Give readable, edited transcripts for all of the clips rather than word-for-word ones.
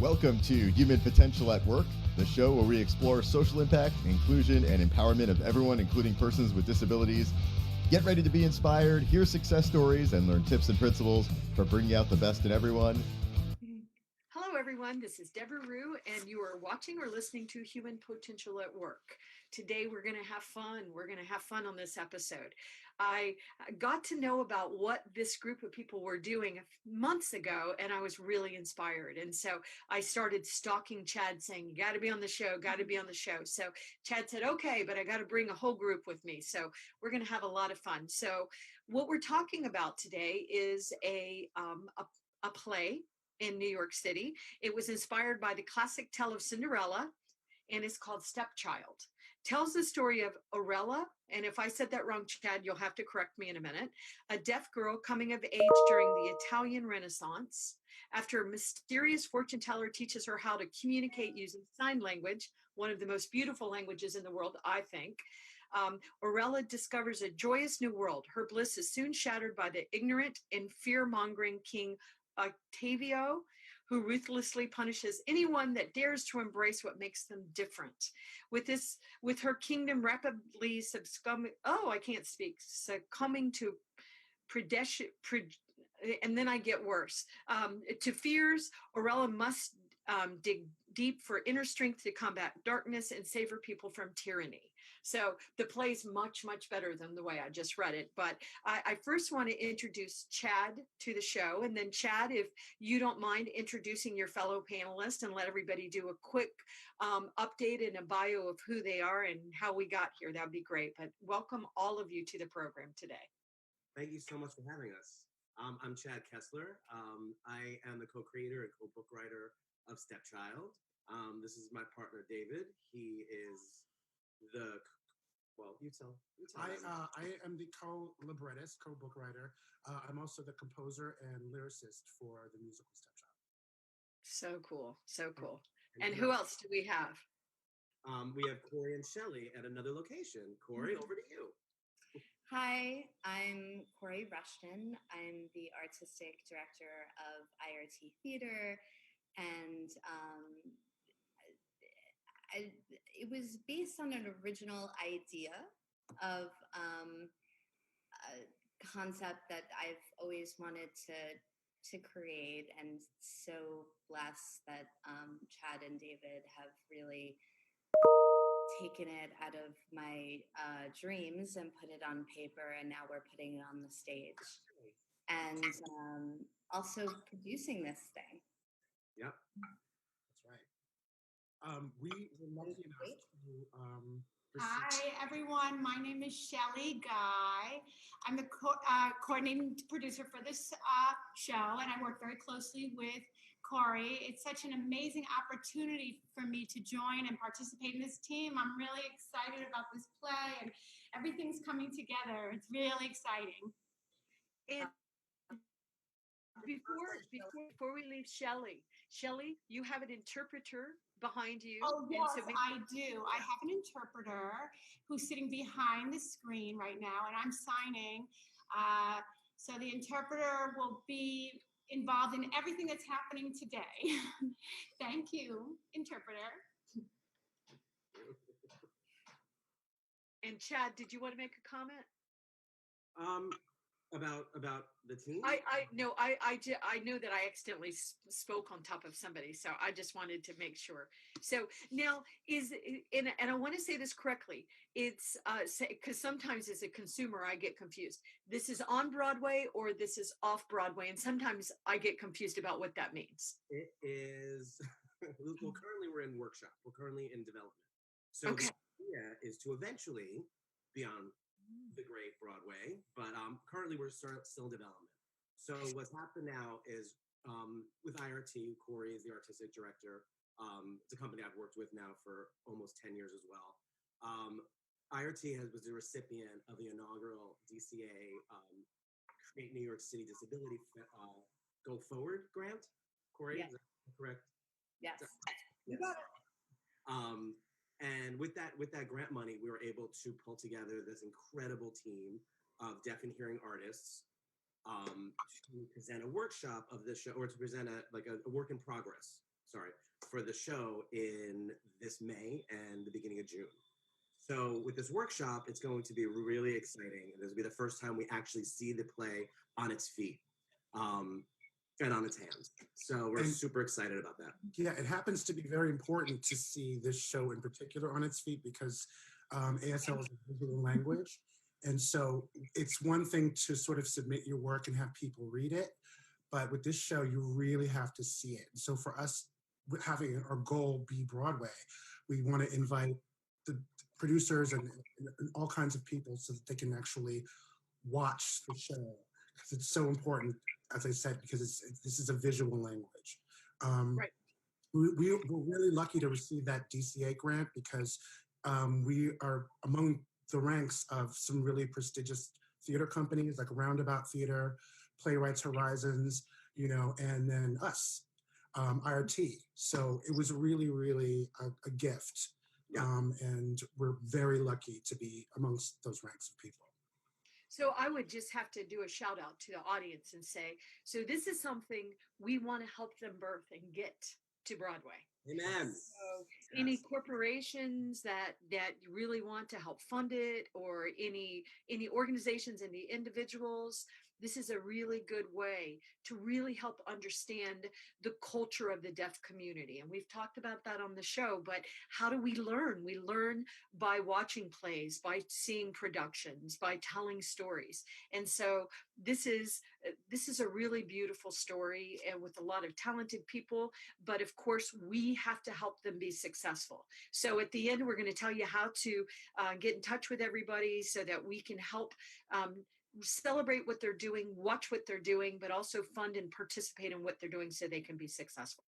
Welcome to Human Potential at Work, the show where we explore social impact, inclusion, and empowerment of everyone, including persons with disabilities. Get ready to be inspired, hear success stories, and learn tips and principles for bringing out the best in everyone. Hello, everyone. This is Debra, and you are watching or listening to Human Potential at Work. Today, we're going to have fun. We're going to have fun on this episode. I got to know about what this group of people were doing months ago, and I was really inspired. And so I started stalking Chad, saying, "You got to be on the show, got to be on the show." So Chad said, "Okay, but I got to bring a whole group with me." So we're going to have a lot of fun. So what we're talking about today is a play in New York City. It was inspired by the classic tale of Cinderella, and it's called Stepchild. Tells the story of Orella, and if I said that wrong, Chad, you'll have to correct me in a minute, a deaf girl coming of age during the Italian Renaissance after a mysterious fortune teller teaches her how to communicate using sign language, one of the most beautiful languages in the world, I think. Orella discovers a joyous new world. Her bliss is soon shattered by the ignorant and fear-mongering King Octavio, who ruthlessly punishes anyone that dares to embrace what makes them different. With her kingdom rapidly succumbing to predation, and then I get worse. To fears, Orella must dig deep for inner strength to combat darkness and save her people from tyranny. So the play's much, much better than the way I just read it. But I first want to introduce Chad to the show. And then, Chad, if you don't mind introducing your fellow panelists and let everybody do a quick update and a bio of who they are and how we got here, that would be great. But welcome all of you to the program today. Thank you so much for having us. I'm Chad Kessler. I am the co-creator and co-book writer of Stepchild. This is my partner, David. He is you tell. I am the co-librettist, co-book writer. I'm also the composer and lyricist for the musical Stepchild. So cool. So cool. And who else do we have? We have Kori and Shelly at another location. Kori, over to you. Hi, I'm Kori Rushton. I'm the artistic director of IRT Theater, and it was based on an original idea of a concept that I've always wanted to create, and so blessed that Chad and David have really taken it out of my dreams and put it on paper, and now we're putting it on the stage and also producing this thing. Yep, that's right. We were lucky enough to Hi, everyone. My name is Shelly Guy. I'm the coordinating producer for this show, and I work very closely with Kori. It's such an amazing opportunity for me to join and participate in this team. I'm really excited about this play, and everything's coming together. It's really exciting. And before we leave Shelly, you have an interpreter behind you. Oh, yes, I do. I have an interpreter who's sitting behind the screen right now, and I'm signing. So the interpreter will be involved in everything that's happening today. Thank you, interpreter. And Chad, did you want to make a comment? About the team? I know that I accidentally spoke on top of somebody, so I just wanted to make sure. So now and I want to say this correctly. It's because sometimes as a consumer I get confused. This is on Broadway or this is off Broadway, and sometimes I get confused about what that means. It is. Well, currently we're in workshop. We're currently in development. So okay. The idea is to eventually be on the great Broadway, but currently we're still in development. So what's happened now is with IRT, Kori is the artistic director. It's a company I've worked with now for almost 10 years as well. IRT was the recipient of the inaugural DCA Create New York City Disability Go Forward grant. Kori, yes. Is that correct? Yes. Yes. And with that grant money, we were able to pull together this incredible team of deaf and hearing artists to present a workshop of this show, or to present a work in progress. for the show in this May and the beginning of June. So with this workshop, it's going to be really exciting. This will be the first time we actually see the play on its feet and on its hands. So we're super excited about that. Yeah, it happens to be very important to see this show in particular on its feet because ASL is a visual language. And so it's one thing to sort of submit your work and have people read it, but with this show, you really have to see it. So for us, having our goal be Broadway, we want to invite the producers and all kinds of people so that they can actually watch the show, because it's so important, as I said, because this is a visual language. Right. We're really lucky to receive that DCA grant because we are among the ranks of some really prestigious theater companies like Roundabout Theater, Playwrights Horizons, you know, and then us, IRT. So it was really, really a gift. And we're very lucky to be amongst those ranks of people. So I would just have to do a shout out to the audience and say, so this is something we want to help them birth and get to Broadway. Amen. So any corporations that really want to help fund it, or any organizations, any individuals, this is a really good way to really help understand the culture of the deaf community. And we've talked about that on the show, but how do we learn? We learn by watching plays, by seeing productions, by telling stories. And so this is a really beautiful story, and with a lot of talented people, but of course we have to help them be successful. So at the end, we're going to tell you how to get in touch with everybody so that we can help celebrate what they're doing, watch what they're doing, but also fund and participate in what they're doing so they can be successful.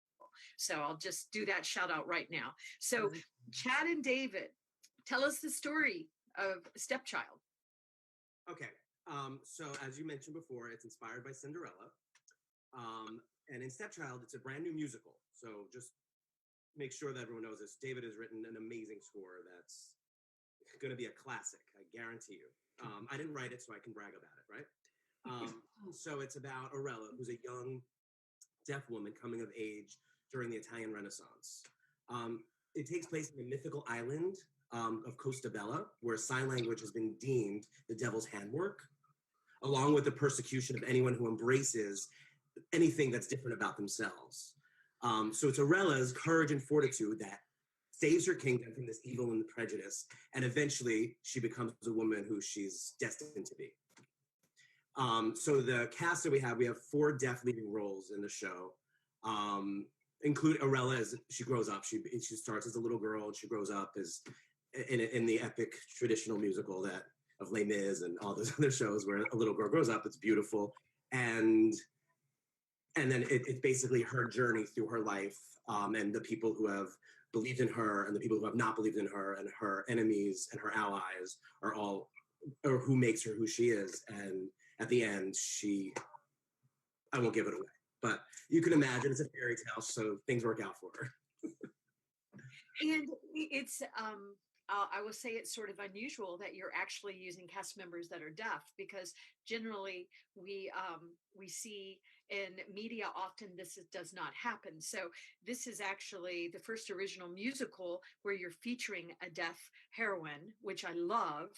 So I'll just do that shout out right now. So Chad and David, tell us the story of Stepchild. Okay. So as you mentioned before, it's inspired by Cinderella. And in Stepchild, it's a brand new musical. So just make sure that everyone knows this. David has written an amazing score that's going to be a classic, I guarantee you. I didn't write it, so I can brag about it, right? So it's about Orella, who's a young deaf woman coming of age during the Italian Renaissance. It takes place in the mythical island of Costa Bella, where sign language has been deemed the devil's handwork, along with the persecution of anyone who embraces anything that's different about themselves. So it's Orella's courage and fortitude that saves her kingdom from this evil and prejudice, and eventually she becomes a woman who she's destined to be. So the cast that we have 4 deaf leading roles in the show, including Orella as she grows up. She starts as a little girl, and she grows up as in the epic traditional musical that of Les Mis and all those other shows where a little girl grows up. It's beautiful, and then it's basically her journey through her life, and the people who have believed in her and the people who have not believed in her, and her enemies and her allies are all, or who makes her who she is. And at the end, I won't give it away, but you can imagine it's a fairy tale, so things work out for her. And it's I will say it's sort of unusual that you're actually using cast members that are deaf, because generally we see in media often this does not happen. So this is actually the first original musical where you're featuring a deaf heroine, which I love.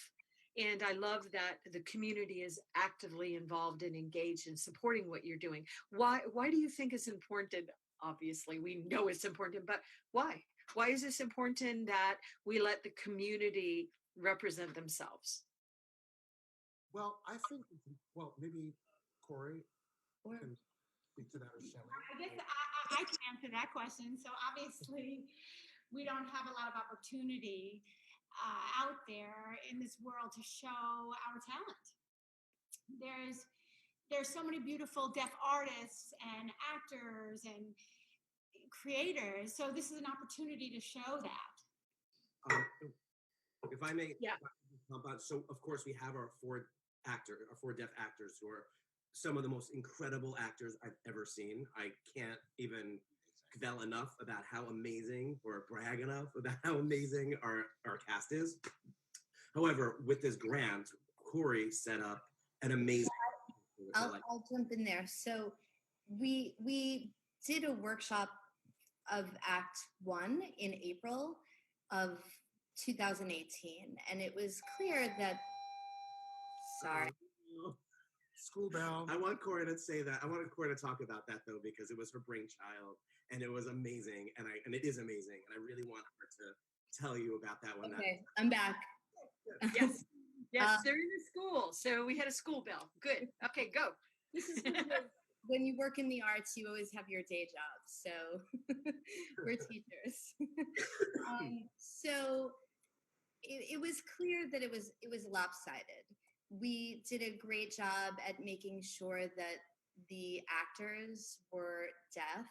And I love that the community is actively involved and engaged in supporting what you're doing. Why do you think it's important? Obviously, we know it's important, but why? Why is this important that we let the community represent themselves? Well, I think, maybe Kori can speak to that, or Shelly. I guess I can answer that question. So obviously, we don't have a lot of opportunity out there in this world to show our talent. There's so many beautiful deaf artists and actors and creators. So this is an opportunity to show that. If I may, yeah. So of course we have our 4 deaf actors who are some of the most incredible actors I've ever seen. I can't even kvel enough about how amazing, or brag enough about how amazing our cast is. However, with this grant, Kori set up an amazing. I'll jump in there. So we did a workshop of Act One in April of 2018, and it was clear that. Sorry. School bell. I want Kori to say that. I wanted Kori to talk about that though, because it was her brainchild and it was amazing. And it is amazing. And I really want her to tell you about that one. Okay, I'm back. Yes. Yes, they're in the school. So we had a school bell. Good. Okay, go. This is when you work in the arts, you always have your day job. So we're teachers. So it was clear that it was lopsided. We did a great job at making sure that the actors were deaf,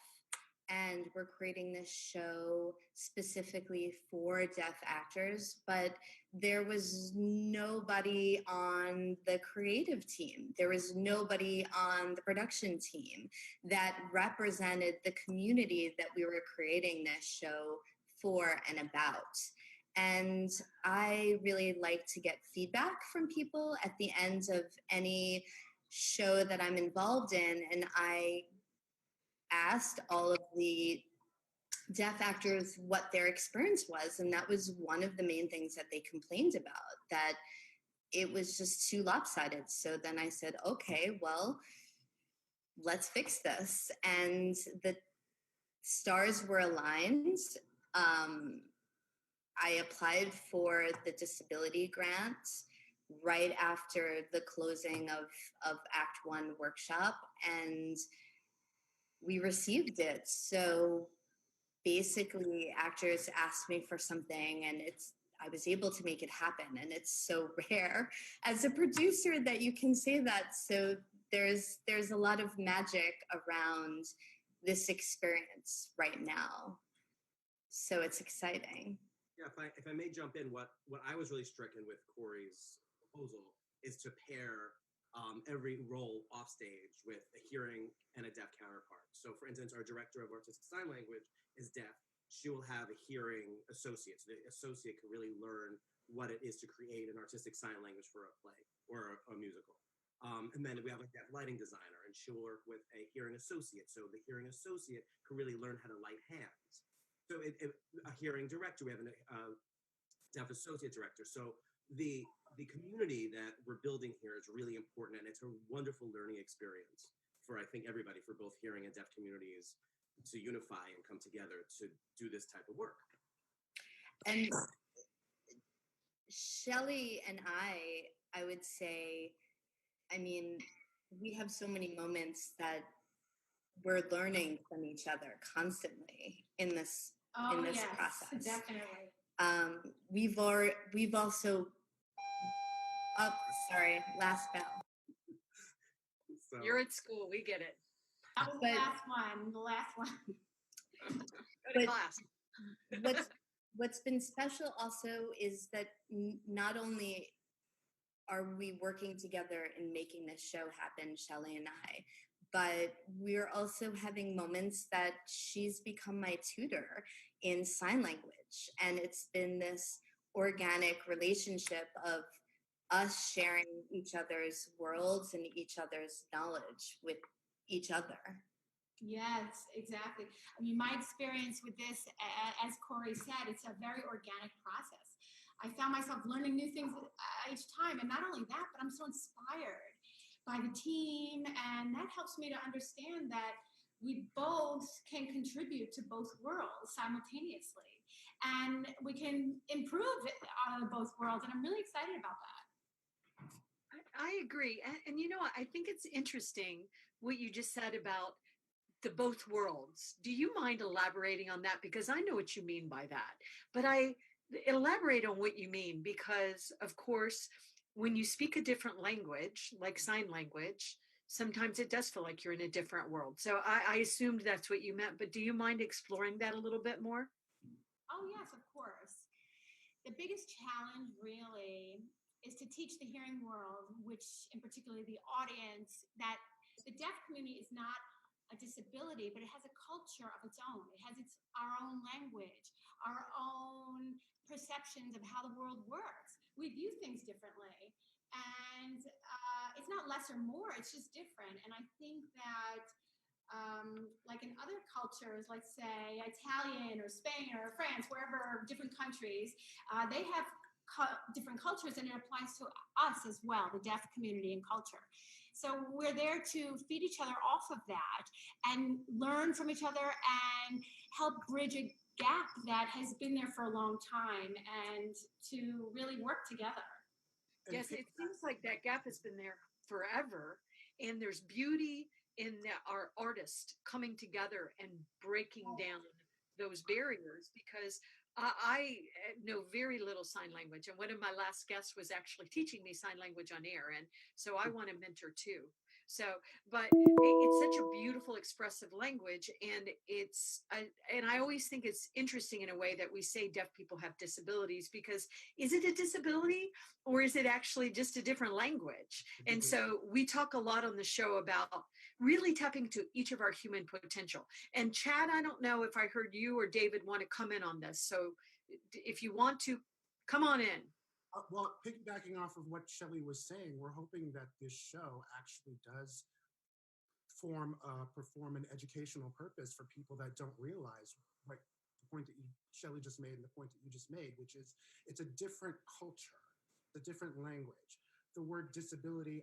and we're creating this show specifically for deaf actors, but there was nobody on the creative team. There was nobody on the production team that represented the community that we were creating this show for and about. And I really like to get feedback from people at the end of any show that I'm involved in. And I asked all of the deaf actors what their experience was. And that was one of the main things that they complained about, that it was just too lopsided. So then I said, okay, well, let's fix this. And the stars were aligned. I applied for the disability grant right after the closing of Act One workshop, and we received it. So basically, actors asked me for something, and I was able to make it happen. And it's so rare as a producer that you can say that. So there's a lot of magic around this experience right now. So it's exciting. Yeah, if I may jump in, what I was really stricken with Kori's proposal is to pair every role offstage with a hearing and a deaf counterpart. So for instance, our director of artistic sign language is deaf. She will have a hearing associate. So the associate can really learn what it is to create an artistic sign language for a play or a musical. And then we have a deaf lighting designer, and she'll work with a hearing associate. So the hearing associate can really learn how to light hands. So a hearing director, we have a deaf associate director. So the community that we're building here is really important, and it's a wonderful learning experience for, I think, everybody, for both hearing and deaf communities to unify and come together to do this type of work. And Shelly and I would say, I mean, we have so many moments that we're learning from each other constantly in this Yes, process. definitely. We've also sorry, last bell. So, You're at school. We get it. That was the last one. Go to class. What's been special also is that not only are we working together in making this show happen, Shelly and I, but we're also having moments that she's become my tutor in sign language. And it's been this organic relationship of us sharing each other's worlds and each other's knowledge with each other. Yes, exactly. I mean, my experience with this, as Kori said, it's a very organic process. I found myself learning new things each time. And not only that, but I'm so inspired by the team. And that helps me to understand that we both can contribute to both worlds simultaneously. And we can improve both worlds. And I'm really excited about that. I agree. And you know, I think it's interesting what you just said about the both worlds. Do you mind elaborating on that? Because I know what you mean by that, but I elaborate on what you mean, because of course, when you speak a different language, like sign language, sometimes it does feel like you're in a different world. So I assumed that's what you meant, but do you mind exploring that a little bit more? Oh, yes, of course. The biggest challenge really is to teach the hearing world, which in particular the audience, that the deaf community is not a disability, but it has a culture of its own. It has our own language, our own perceptions of how the world works. We view things differently, and it's not less or more, it's just different. And I think that like in other cultures, let's say Italian or Spain or France, wherever, different countries, they have different cultures, and it applies to us as well, the deaf community and culture. So we're there to feed each other off of that and learn from each other and help bridge a gap that has been there for a long time, and to really work together. Yes, it seems like that gap has been there forever, and there's beauty in our artists coming together and breaking down those barriers, because I know very little sign language, and one of my last guests was actually teaching me sign language on air, and so I want to mentor too. So, but it's such a beautiful, expressive language, and and I always think it's interesting in a way that we say deaf people have disabilities, because is it a disability or is it actually just a different language? And so we talk a lot on the show about really tapping to each of our human potential. And Chad, I don't know if I heard you or David want to come in on this. So if you want to, come on in. Well, piggybacking off of what Shelly was saying, we're hoping that this show actually does perform an educational purpose for people that don't realize what the point that Shelly just made and the point that you just made, which is it's a different culture, a different language. The word disability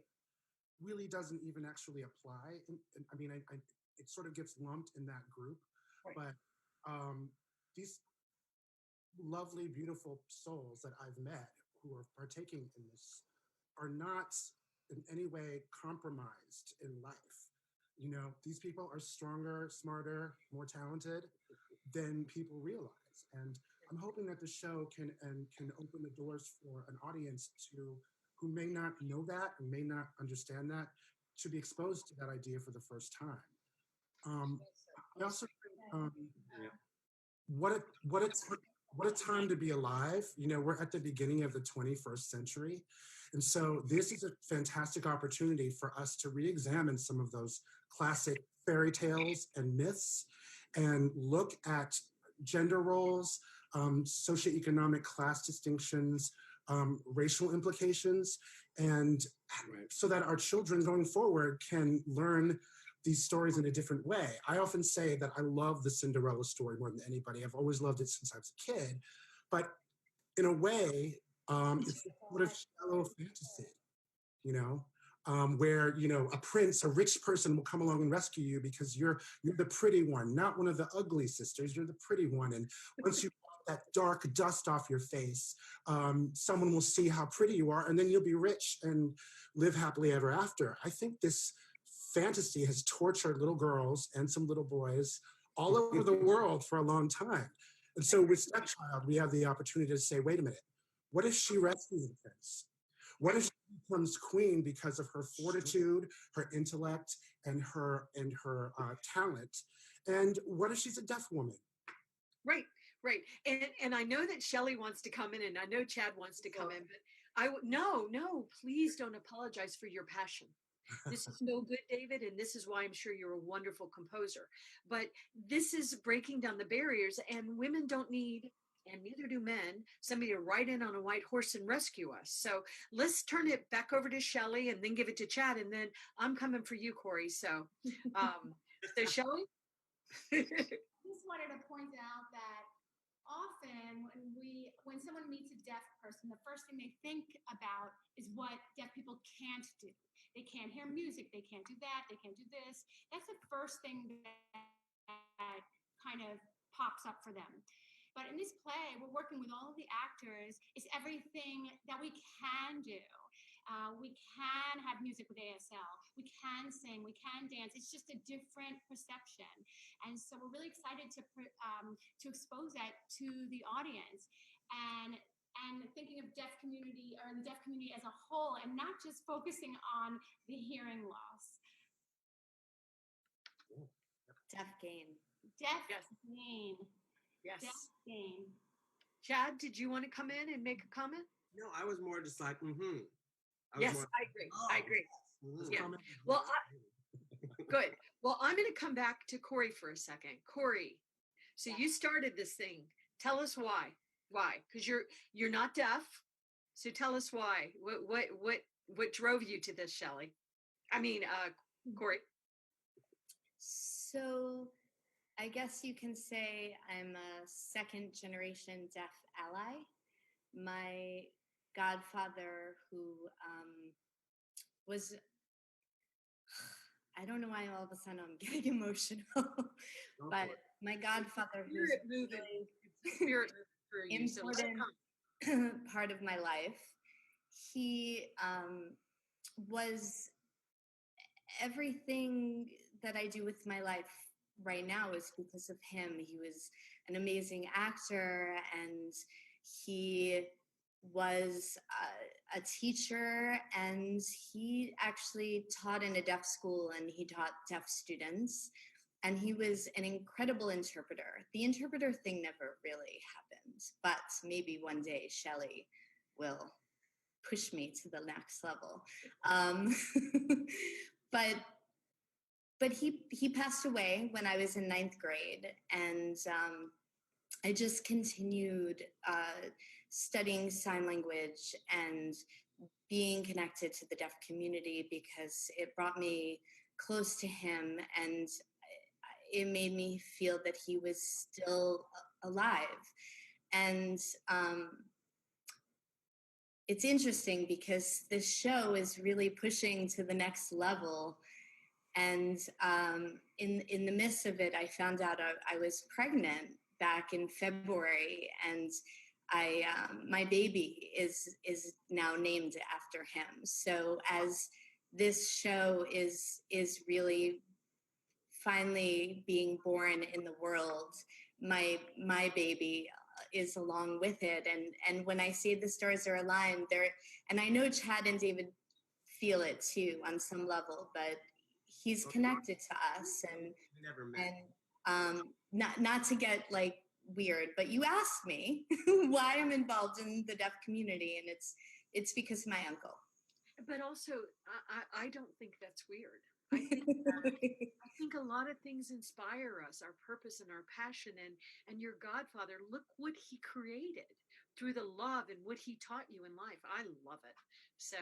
really doesn't even actually apply. I mean, it sort of gets lumped in that group, Right. But these lovely, beautiful souls that I've met who are partaking in this are not in any way compromised in life. You know, these people are stronger, smarter, more talented than people realize. And I'm hoping that the show can open the doors for an audience who may not know that and may not understand that, to be exposed to that idea for the first time. I also think, what a time to be alive. You know, we're at the beginning of the 21st century. And so this is a fantastic opportunity for us to re-examine some of those classic fairy tales and myths and look at gender roles, socioeconomic class distinctions, racial implications, and so that our children going forward can learn these stories in a different way. I often say that I love the Cinderella story more than anybody. I've always loved it since I was a kid, but in a way, it's a sort of shallow fantasy, you know, where, you know, a prince, a rich person will come along and rescue you because you're the pretty one, not one of the ugly sisters, you're the pretty one. And once you get that dark dust off your face, someone will see how pretty you are, and then you'll be rich and live happily ever after. I think this fantasy has tortured little girls and some little boys all over the world for a long time. And so with Stepchild, we have the opportunity to say, wait a minute, what if she rescues the prince? What if she becomes queen because of her fortitude, her intellect, and her talent? And what if she's a deaf woman? Right, right. And I know that Shelly wants to come in, and I know Chad wants to come in, but no, please don't apologize for your passion. This is no good, David, and this is why I'm sure you're a wonderful composer. But this is breaking down the barriers, and women don't need, and neither do men, somebody to ride in on a white horse and rescue us. So let's turn it back over to Shelly and then give it to Chad, and then I'm coming for you, Kori. So, so Shelly? I just wanted to point out that often when someone meets a deaf person, the first thing they think about is what deaf people can't do. They can't hear music, they can't do that, they can't do this. That's the first thing that kind of pops up for them. But in this play, we're working with all of the actors. It's everything that we can do. We can have music with ASL. We can sing, we can dance. It's just a different perception. And so we're really excited to expose that to the audience. And thinking of deaf community, or the deaf community as a whole, and not just focusing on the hearing loss. Deaf gain. Deaf Yes. gain. Yes. Deaf gain. Chad, did you want to come in and make a comment? No, I was more just like, Yes, I agree. I agree. Yes. Yeah. Well, good. Well, I'm going to come back to Kori for a second. Kori, so you started this thing. Tell us why. Why? Because you're not deaf. So tell us why. What drove you to this, Shelly? I mean, Kori. So I guess you can say I'm a second generation deaf ally. My godfather, who was, I don't know why all of a sudden I'm getting emotional, but my godfather, who's Spirit moving. Spirit through you. So let it important part of my life, he was everything that I do with my life right now is because of him. He was an amazing actor, and he was a teacher, and he actually taught in a deaf school, and he taught deaf students, and he was an incredible interpreter. The interpreter thing never really happened, but maybe one day Shelly will push me to the next level. but he passed away when I was in ninth grade, and I just continued studying sign language and being connected to the deaf community because it brought me close to him, and it made me feel that he was still alive. And it's interesting because this show is really pushing to the next level. And in the midst of it, I found out I was pregnant back in February, and my baby is now named after him. So as this show is really finally being born in the world, my baby is along with it. And when I say the stars are aligned, and I know Chad and David feel it too on some level, but he's connected to us. And not to get like weird, but you asked me why I'm involved in the deaf community, and it's because of my uncle. But also, I don't think that's weird. I think a lot of things inspire us, our purpose and our passion, and your godfather, look what he created through the love and what he taught you in life. I love it. So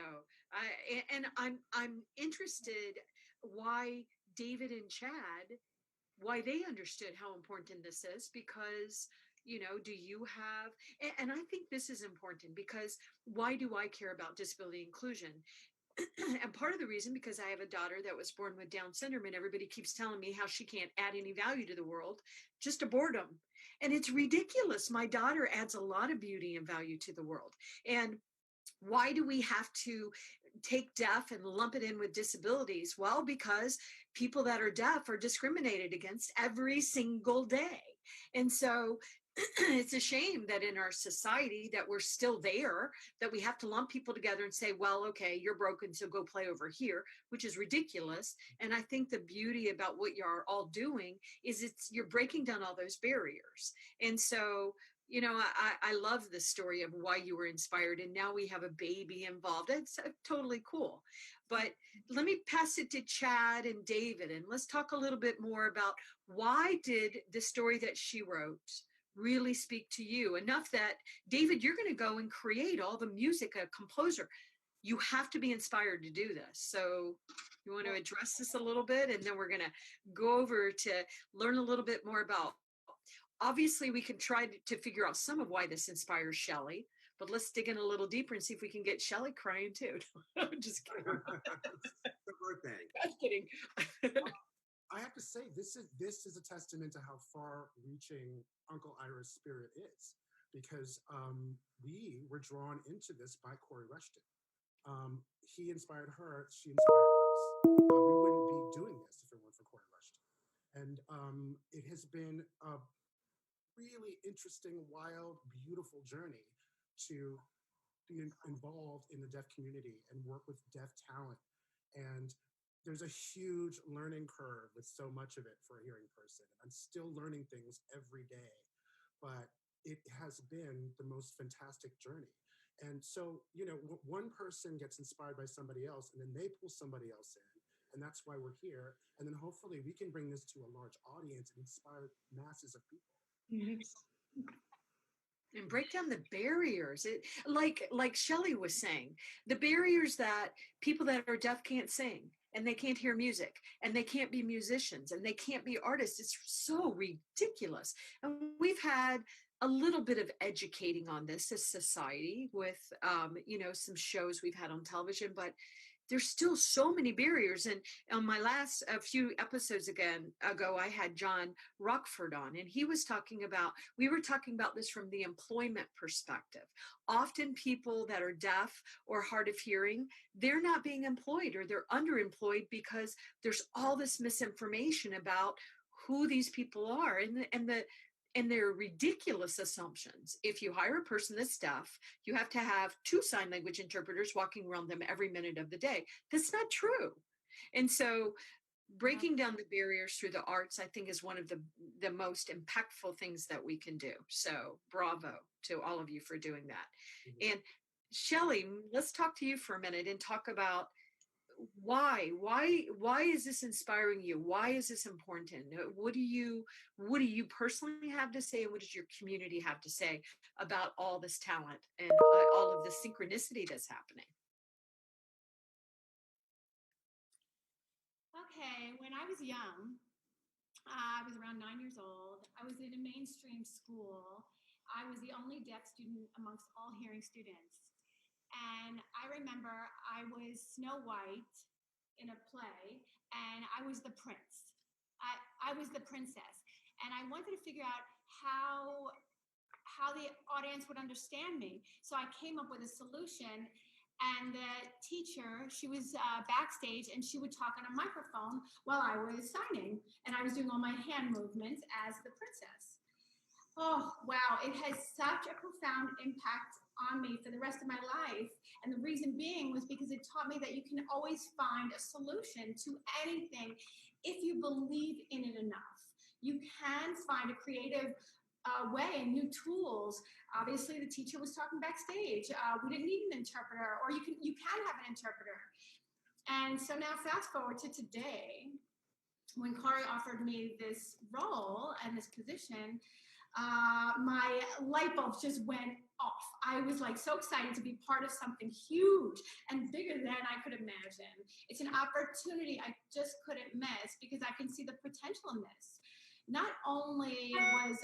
I'm interested why David and Chad, why they understood how important this is, because do you have, and I think this is important because why do I care about disability inclusion? And part of the reason, because I have a daughter that was born with Down syndrome, and everybody keeps telling me how she can't add any value to the world, just a boredom. And it's ridiculous. My daughter adds a lot of beauty and value to the world. And why do we have to take deaf and lump it in with disabilities? Well, because people that are deaf are discriminated against every single day. And so it's a shame that in our society that we're still there, that we have to lump people together and say, well, okay, you're broken, so go play over here, which is ridiculous. And I think the beauty about what you're all doing is you're breaking down all those barriers. And so I love the story of why you were inspired, and now we have a baby involved. It's totally cool. But let me pass it to Chad and David, and let's talk a little bit more about why did the story that she wrote really speak to you enough that, David, you're going to go and create all the music, a composer. You have to be inspired to do this. So you want to address this a little bit, and then we're going to go over to learn a little bit more about, obviously we can try to figure out some of why this inspires Shelly, but let's dig in a little deeper and see if we can get Shelly crying too. I'm just kidding. The birthday. Just kidding. I have to say, this is a testament to how far-reaching Uncle Ira's spirit is, because we were drawn into this by Kori Rushton. He inspired her, she inspired us. We wouldn't be doing this if it weren't for Kori Rushton. And it has been a really interesting, wild, beautiful journey to be involved in the deaf community and work with deaf talent. And there's a huge learning curve with so much of it for a hearing person. I'm still learning things every day, but it has been the most fantastic journey. And so, one person gets inspired by somebody else, and then they pull somebody else in. And that's why we're here. And then hopefully we can bring this to a large audience and inspire masses of people. And break down the barriers. Like Shelly was saying, the barriers that people that are deaf can't sing. and they can't hear music, and they can't be musicians, and they can't be artists. It's so ridiculous. And we've had a little bit of educating on this as society with, some shows we've had on television, but there's still so many barriers. And on my last a few episodes ago, I had John Rockford on, and we were talking about this from the employment perspective. Often people that are deaf or hard of hearing, they're not being employed, or they're underemployed because there's all this misinformation about who these people are, and they're ridiculous assumptions. If you hire a person that's deaf, you have to have 2 sign language interpreters walking around them every minute of the day. That's not true. And so breaking down the barriers through the arts, I think, is one of the most impactful things that we can do. So bravo to all of you for doing that. Mm-hmm. And Shelly, let's talk to you for a minute and talk about why is this inspiring you? Why is this important? What do you personally have to say, and what does your community have to say about all this talent and all of the synchronicity that's happening? Okay, when I was young, I was around 9 years old. I was in a mainstream school. I was the only deaf student amongst all hearing students. And I remember I was Snow White in a play, and I was the prince. I was the princess. And I wanted to figure out how the audience would understand me. So I came up with a solution. And the teacher, she was backstage, and she would talk on a microphone while I was signing. And I was doing all my hand movements as the princess. Oh, wow. It has such a profound impact on me for the rest of my life. And the reason being was because it taught me that you can always find a solution to anything if you believe in it enough. You can find a creative way and new tools. Obviously, the teacher was talking backstage. We didn't need an interpreter, or you can have an interpreter. And so now fast forward to today, when Kori offered me this role and this position, my light bulbs just went off. I was like so excited to be part of something huge and bigger than I could imagine. It's an opportunity I just couldn't miss because I can see the potential in this. Not only was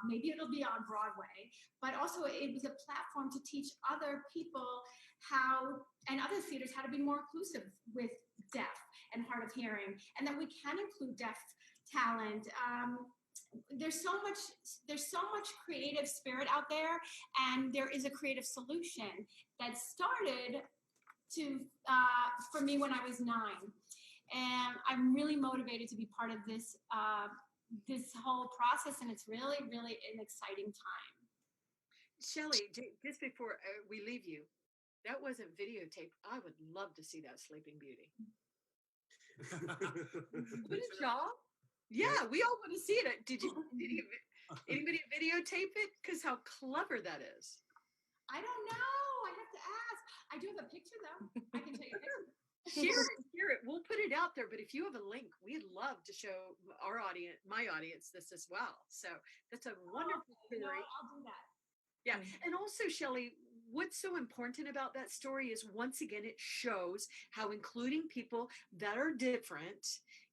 maybe it'll be on Broadway, but also it was a platform to teach other people and other theaters how to be more inclusive with deaf and hard of hearing, and that we can include deaf talent. There's so much creative spirit out there, and there is a creative solution that started for me when I was 9, and I'm really motivated to be part of this whole process, and it's really, really an exciting time. Shelly, just before we leave you, that wasn't videotaped. I would love to see that Sleeping Beauty. Good job. Yeah, we all want to see it. Did anybody videotape it? Because how clever that is. I don't know. I have to ask. I do have a picture, though. I can take a picture. Share it. We'll put it out there. But if you have a link, we'd love to show my audience, this as well. So that's a wonderful story. No, I'll do that. Yeah. And also, Shelly, what's so important about that story is, once again, it shows how including people that are different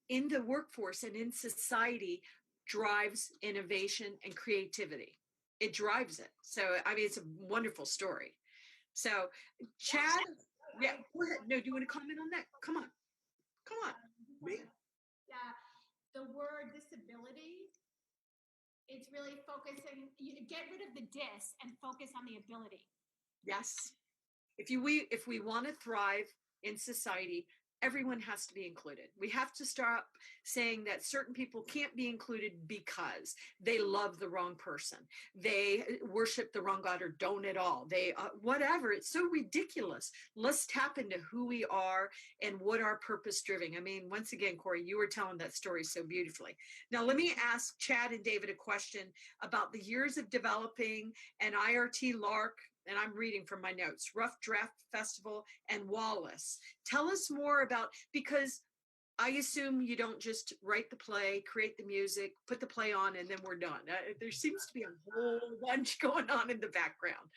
in the workforce and in society drives innovation and creativity. It drives it. So, I mean, it's a wonderful story. So, Chad, yeah, go ahead. No, do you want to comment on that? Come on. Me? Yeah, the word disability, it's really focusing, you get rid of the dis and focus on the ability. Yes. If we want to thrive in society, everyone has to be included. We have to stop saying that certain people can't be included because they love the wrong person, they worship the wrong God, or don't at all. They whatever. It's so ridiculous. Let's tap into who we are and what our purpose driven. I mean, once again, Kori, you were telling that story so beautifully. Now, let me ask Chad and David a question about the years of developing an IRT LARC. And I'm reading from my notes, Rough Draft Festival and Wallace. Tell us more about, because I assume you don't just write the play, create the music, put the play on, and then we're done. There seems to be a whole bunch going on in the background.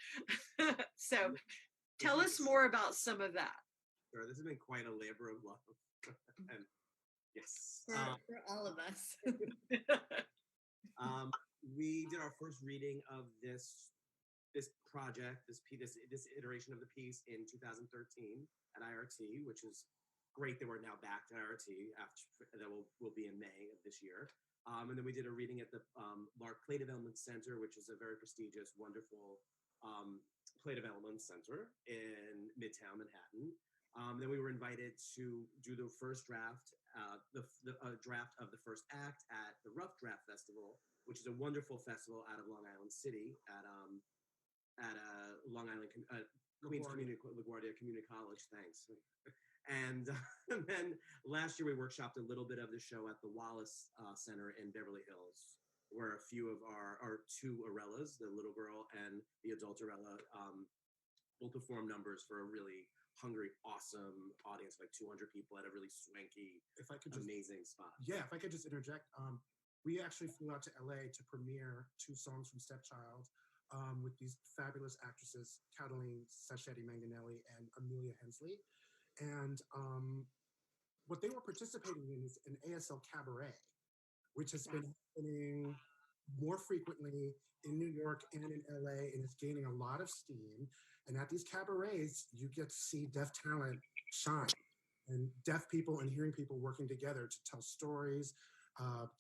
So tell us more about some of that. Sure, this has been quite a labor of love. And yes. For all of us. We did our first reading of this project, this iteration of the piece in 2013 at IRT, which is great that we're now back to IRT after that will be in May of this year. And then we did a reading at the Lark Play Development Center, which is a very prestigious, wonderful play development center in Midtown Manhattan. Then we were invited to do the first draft, the draft of the first act at the Rough Draft Festival, which is a wonderful festival out of Long Island City at Long Island Queens LaGuardia Community College. Thanks. And then last year we workshopped a little bit of the show at the Wallace Center in Beverly Hills, where a few of our two Arellas, the little girl and the adult Arella, will perform numbers for a really hungry, awesome audience, like 200 people at a really swanky, amazing spot. Yeah, if I could just interject, we actually flew out to LA to premiere 2 songs from Stepchild with these fabulous actresses, Cataline Sacchetti Manganelli and Amelia Hensley. And what they were participating in is an ASL cabaret, which has been happening more frequently in New York and in LA, and it's gaining a lot of steam. And at these cabarets, you get to see deaf talent shine, and deaf people and hearing people working together to tell stories,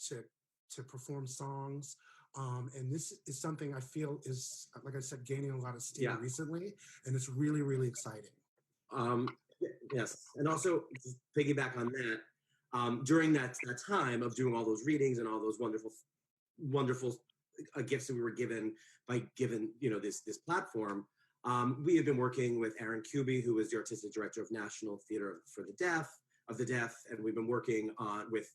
to perform songs. And this is something I feel is, like I said, gaining a lot of steam recently, and it's really, really exciting. Yes, and also just piggyback on that, during that time of doing all those readings and all those wonderful gifts that we were given this platform, we have been working with Aaron Kuby, who is the artistic director of National Theater for the Deaf, and we've been working with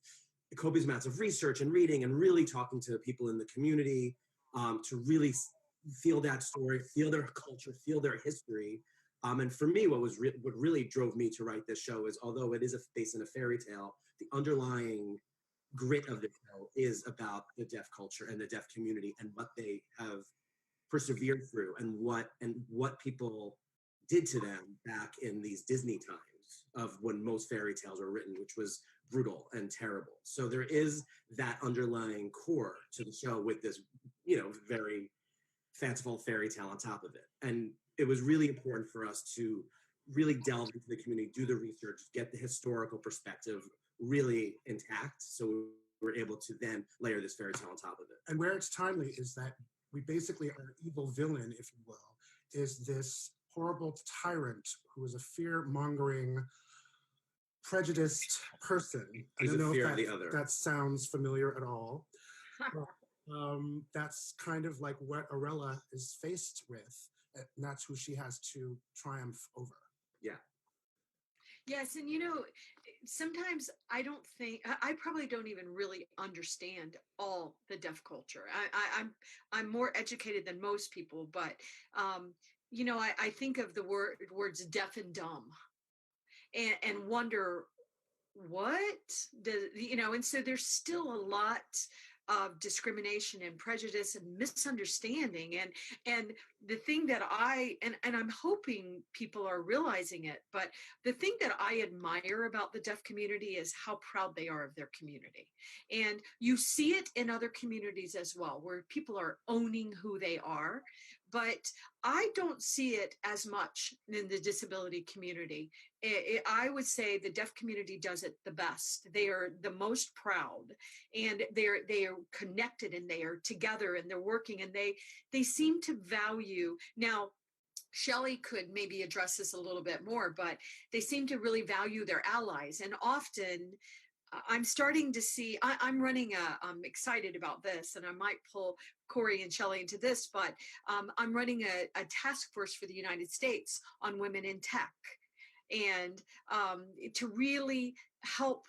copious amounts of research and reading and really talking to people in the community to really feel that story, feel their culture, feel their history. And for me, what really drove me to write this show is, although it is based in a fairy tale, the underlying grit of the show is about the deaf culture and the deaf community and what they have persevered through and what people did to them back in these Disney times of when most fairy tales were written, which was brutal and terrible. So there is that underlying core to the show with this, very fanciful fairy tale on top of it. And it was really important for us to really delve into the community, do the research, get the historical perspective really intact. So we were able to then layer this fairy tale on top of it. And where it's timely is that we basically, our evil villain, if you will, is this horrible tyrant who is a fear-mongering, prejudiced person. I don't know if that sounds familiar at all. That's kind of like what Arella is faced with, and that's who she has to triumph over. Yeah. Yes, and sometimes I probably don't even really understand all the deaf culture. I'm more educated than most people, but I think of the words deaf and dumb, and wonder what does and so there's still a lot of discrimination and prejudice and misunderstanding, and the thing that and I'm hoping people are realizing it, but the thing that I admire about the deaf community is how proud they are of their community. And you see it in other communities as well, where people are owning who they are, but I don't see it as much in the disability community. I would say the deaf community does it the best. They are the most proud, and they are connected, and they are together, and they're working, and they seem to value. Now, Shelly could maybe address this a little bit more, but they seem to really value their allies. And often I'm starting to see, I'm excited about this, and I might pull Kori and Shelly into this, but I'm running a task force for the United States on women in tech, and to really help,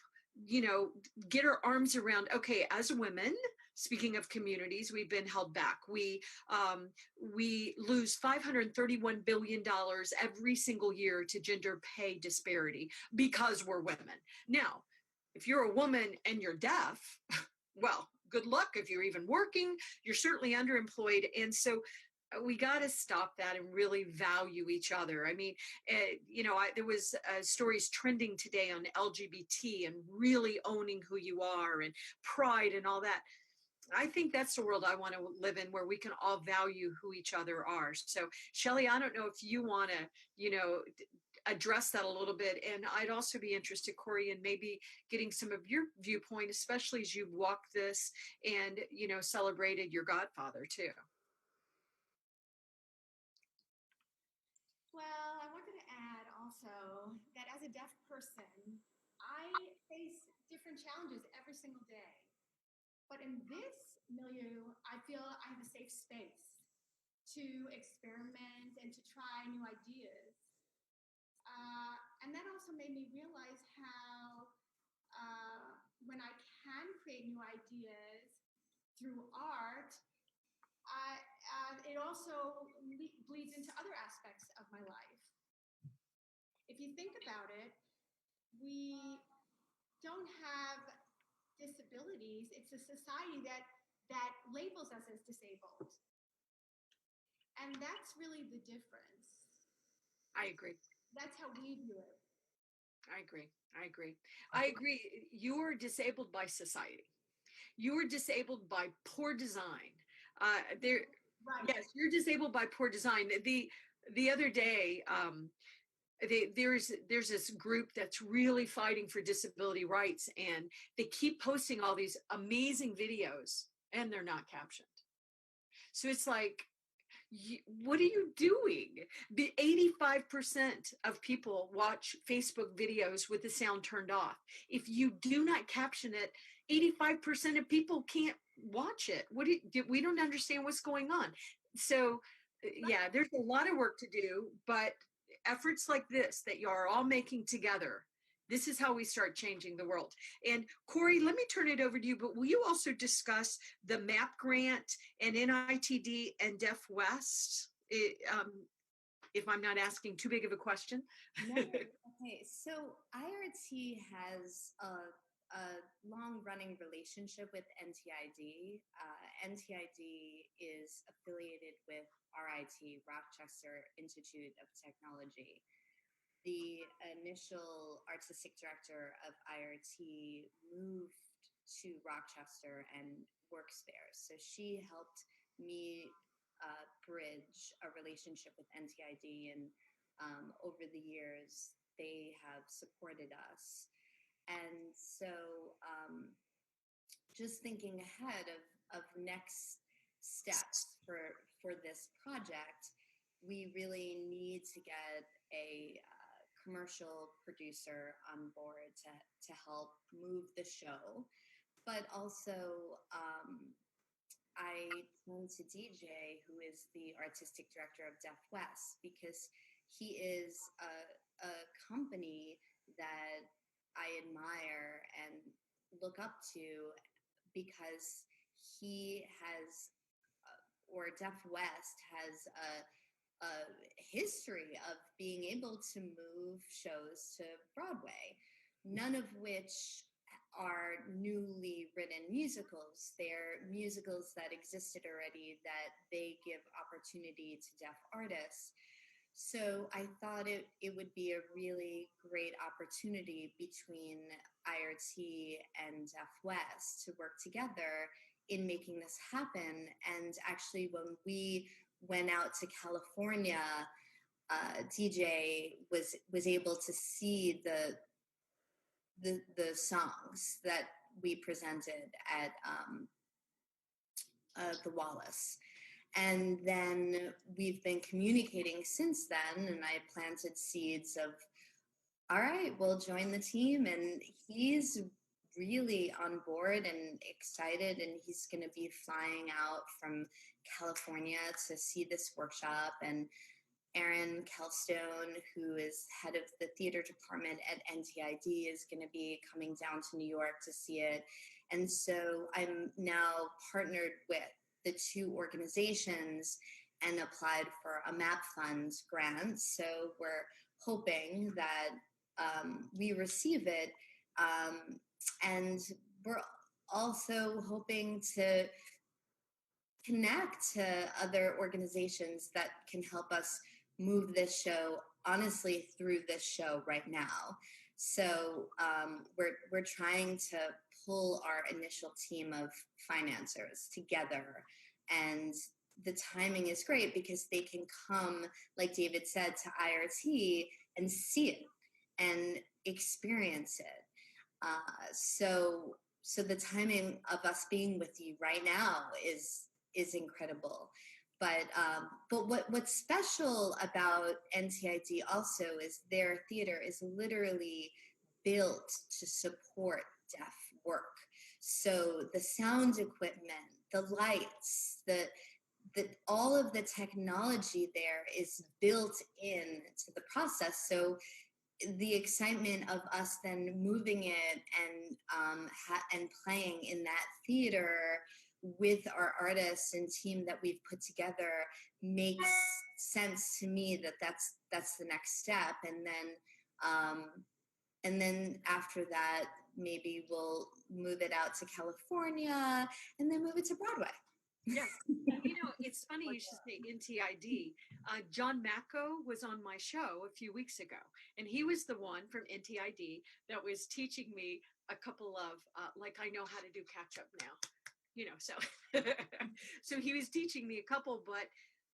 get our arms around, okay, as women, speaking of communities, we've been held back. We lose $531 billion every single year to gender pay disparity because we're women. Now, if you're a woman and you're deaf, well, good luck if you're even working. You're certainly underemployed. And so we got to stop that and really value each other. I mean, there was stories trending today on LGBT and really owning who you are and pride and all that. I think that's the world I want to live in, where we can all value who each other are. So, Shelly, I don't know if you want to, address that a little bit. And I'd also be interested, Kori, in maybe getting some of your viewpoint, especially as you've walked this and, celebrated your godfather too. Well, I wanted to add also that as a deaf person, I face different challenges every single day. But in this milieu, I feel I have a safe space to experiment and to try new ideas. And that also made me realize how when I can create new ideas through art, it also bleeds into other aspects of my life. If you think about it, we don't have disabilities. It's a society that labels us as disabled. And that's really the difference. I agree. That's how we view it. I agree. You're disabled by society. You're disabled by poor design. Right. Yes, you're disabled by poor design. The other day, there's this group that's really fighting for disability rights, and they keep posting all these amazing videos, and they're not captioned. So it's like, what are you doing? 85% of people watch Facebook videos with the sound turned off. If you do not caption it, 85% of people can't watch it. We don't understand what's going on. So yeah, there's a lot of work to do, but efforts like this that you are all making together, this is how we start changing the world. And Kori, let me turn it over to you, but will you also discuss the MAP grant and NITD and Deaf West, if I'm not asking too big of a question? No. Okay, so IRT has a long-running relationship with NTID. NTID is affiliated with RIT, Rochester Institute of Technology. The initial artistic director of IRT moved to Rochester and works there. So she helped me bridge a relationship with NTID, and over the years, they have supported us. And so just thinking ahead of next steps for this project, we really need to get a commercial producer on board to help move the show. But also, I turned to DJ, who is the artistic director of Deaf West, because he is a company that I admire and look up to, because he has, or Deaf West has a history of being able to move shows to Broadway, none of which are newly written musicals. They're musicals that existed already, that they give opportunity to deaf artists. So I thought it would be a really great opportunity between IRT and Deaf West to work together in making this happen. And actually, when we went out to California, DJ was able to see the songs that we presented at the Wallace. And then we've been communicating since then, and I planted seeds of, all right, we'll join the team. And he's really on board and excited, and he's going to be flying out from California to see this workshop. And Aaron Kelstone, who is head of the theater department at NTID, is going to be coming down to New York to see it. And so I'm now partnered with the two organizations and applied for a MAP Funds grant. So we're hoping that we receive it. And we're also hoping to connect to other organizations that can help us move this show honestly through this show right now. So we're trying to pull our initial team of financiers together, and the timing is great because they can come, like David said, to IRT and see it and experience it. So the timing of us being with you right now is incredible. But what's special about NTID also is their theater is literally built to support deaf work. So the sound equipment, the lights, the all of the technology there is built in to the process. So the excitement of us then moving it and playing in that theater with our artists and team that we've put together makes sense to me. That's the next step, and then after that maybe we'll move it out to California and then move it to Broadway. Yeah. It's funny you should say NTID. John Macco was on my show a few weeks ago, and he was the one from NTID that was teaching me a couple of, I know how to do catch up now, so, so he was teaching me a couple, but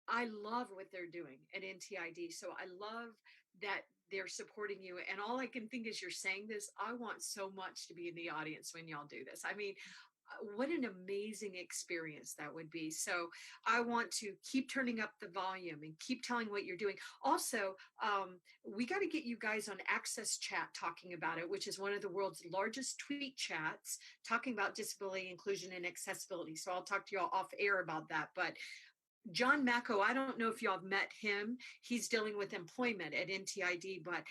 I love what they're doing at NTID. So I love that they're supporting you. And all I can think is you're saying this, I want so much to be in the audience when y'all do this. I mean, what an amazing experience that would be. So I want to keep turning up the volume and keep telling what you're doing. Also, we got to get you guys on Access Chat talking about it, which is one of the world's largest tweet chats talking about disability inclusion and accessibility. So I'll talk to y'all off air about that. But John Macco, I don't know if y'all have met him. He's dealing with employment at NTID, but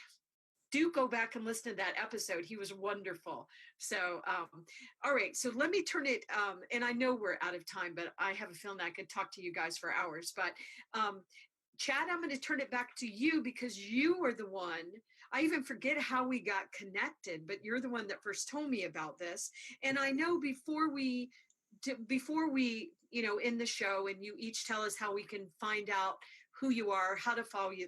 do go back and listen to that episode. He was wonderful. So, all right. So let me turn it, and I know we're out of time, but I have a feeling I could talk to you guys for hours. But Chad, I'm going to turn it back to you because you were the one. I even forget how we got connected, but you're the one that first told me about this. And I know before we end the show and you each tell us how we can find out who you are, how to follow you.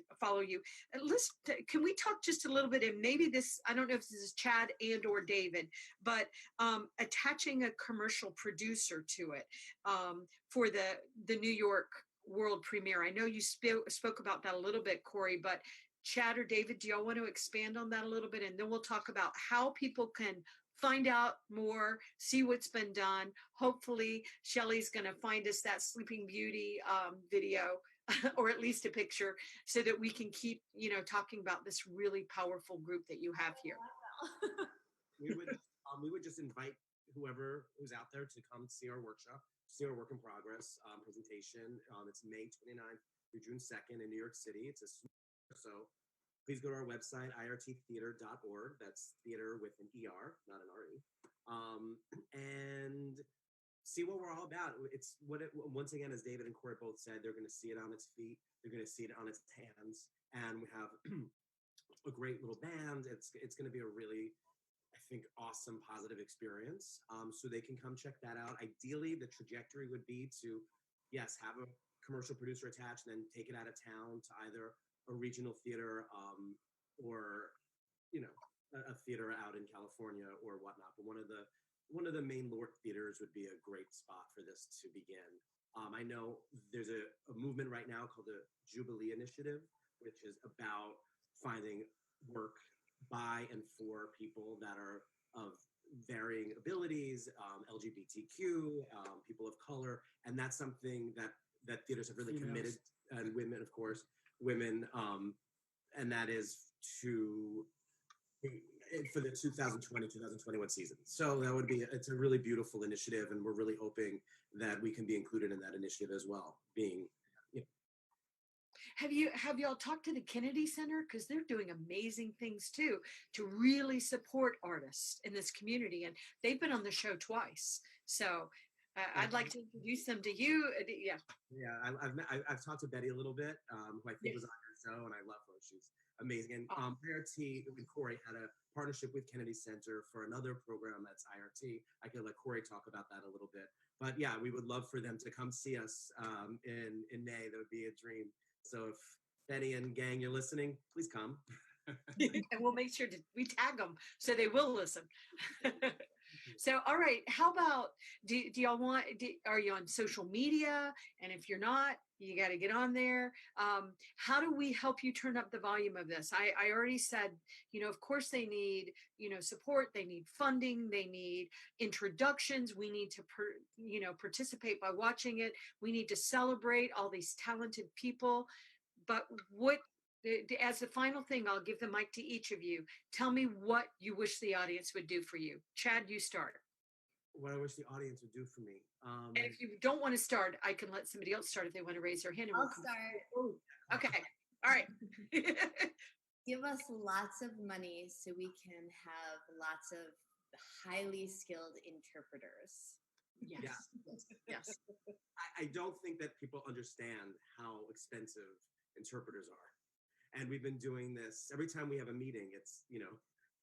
Can we talk just a little bit, and maybe this, I don't know if this is Chad and or David, but attaching a commercial producer to it for the New York world premiere. I know you spoke about that a little bit, Kori, but Chad or David, do y'all want to expand on that a little bit? And then we'll talk about how people can find out more, see what's been done. Hopefully Shelly's going to find us that Sleeping Beauty video or at least a picture so that we can keep, talking about this really powerful group that you have here. We would just invite whoever who's out there to come see our workshop, see our work in progress presentation. It's May 29th through June 2nd in New York City. So please go to our website, irttheater.org. That's theater with an ER, not an RE. And see what we're all about. It's once again, as David and Kori both said, they're going to see it on its feet. They're going to see it on its hands. And we have a great little band. It's going to be a really, I think, awesome, positive experience. So they can come check that out. Ideally, the trajectory would be to, yes, have a commercial producer attached and then take it out of town to either a regional theater or, a theater out in California or whatnot. But one of the main LORT theaters would be a great spot for this to begin. I know there's a movement right now called the Jubilee Initiative, which is about finding work by and for people that are of varying abilities, LGBTQ, people of color, and that's something that theaters have really committed, and women, of course, and that is for the 2020-2021 season. So that would it's a really beautiful initiative, and we're really hoping that we can be included in that initiative as well. Have y'all talked to the Kennedy Center? Because they're doing amazing things too to really support artists in this community, and they've been on the show twice. So I'd like to introduce them to you. Yeah, I've talked to Betty a little bit, who I think was on your show, and I love her. amazing. And IRT and Kori had a partnership with Kennedy Center for another program that's IRT. I could let Kori talk about that a little bit. But yeah, we would love for them to come see us in May. That would be a dream. So if Betty and gang, you're listening, please come. And we'll make sure we tag them so they will listen. So, all right. How about, do y'all want, are you on social media? And if you're not, you got to get on there. How do we help you turn up the volume of this? I already said, of course they need, support. They need funding. They need introductions. We need to, participate by watching it. We need to celebrate all these talented people. But as the final thing, I'll give the mic to each of you. Tell me what you wish the audience would do for you. Chad, you start. What I wish the audience would do for me. And if you don't want to start, I can let somebody else start if they want to raise their hand. I'll start. Okay. All right. Give us lots of money so we can have lots of highly skilled interpreters. Yes. Yes. I don't think that people understand how expensive interpreters are. And we've been doing this every time we have a meeting. It's, a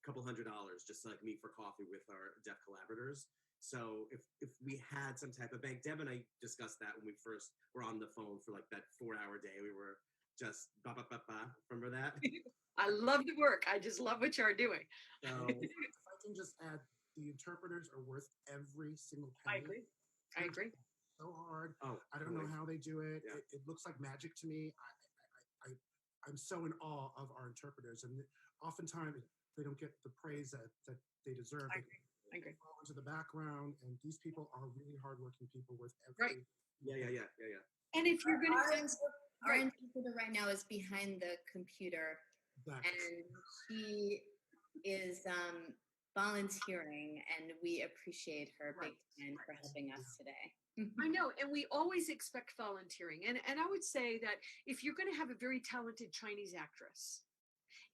couple $100 just to meet for coffee with our deaf collaborators. So if we had some type of bank, Deb and I discussed that when we first were on the phone for that 4-hour day. We were just remember that? I love the work. I just love what you are doing. So If I can just add, the interpreters are worth every single penny. I agree. So hard. Oh, I don't know how they do it. Yeah. It looks like magic to me. I'm so in awe of our interpreters, and oftentimes they don't get the praise that they deserve. I agree. They fall into the background, and these people are really hardworking people with every. Right. Yeah. And if you're going to Our interpreter right now is behind the computer, Exactly. and she is volunteering, and we appreciate her big time for helping us today. I know, and we always expect volunteering. And I would say that if you're going to have a very talented Chinese actress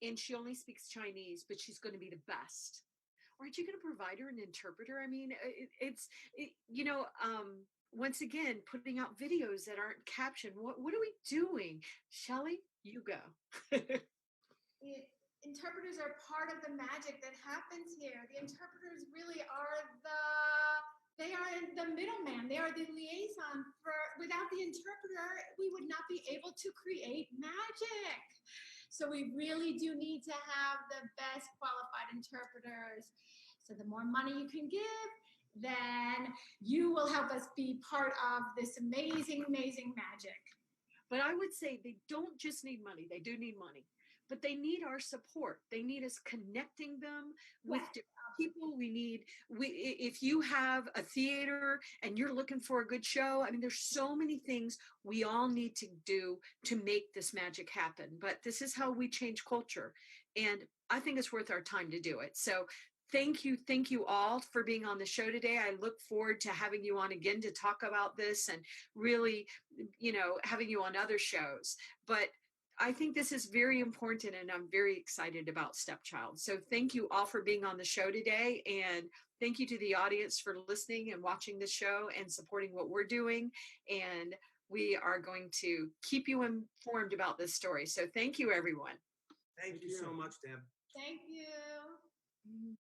and she only speaks Chinese, but she's going to be the best, aren't you going to provide her an interpreter? I mean, once again, putting out videos that aren't captioned. What are we doing? Shelly, you go. Interpreters are part of the magic that happens here. The interpreters really are they are the middleman. They are the liaison. Without the interpreter, we would not be able to create magic. So we really do need to have the best qualified interpreters. So the more money you can give, then you will help us be part of this amazing, amazing magic. But I would say they don't just need money. They do need money, but they need our support. They need us connecting them with people. If you have a theater and you're looking for a good show, I mean, there's so many things we all need to do to make this magic happen. But this is how we change culture. And I think it's worth our time to do it. So thank you all for being on the show today. I look forward to having you on again to talk about this and really, having you on other shows. But I think this is very important, and I'm very excited about Stepchild. So thank you all for being on the show today, and thank you to the audience for listening and watching the show and supporting what we're doing. And we are going to keep you informed about this story. So thank you, everyone. Thank you so much, Deb. Thank you.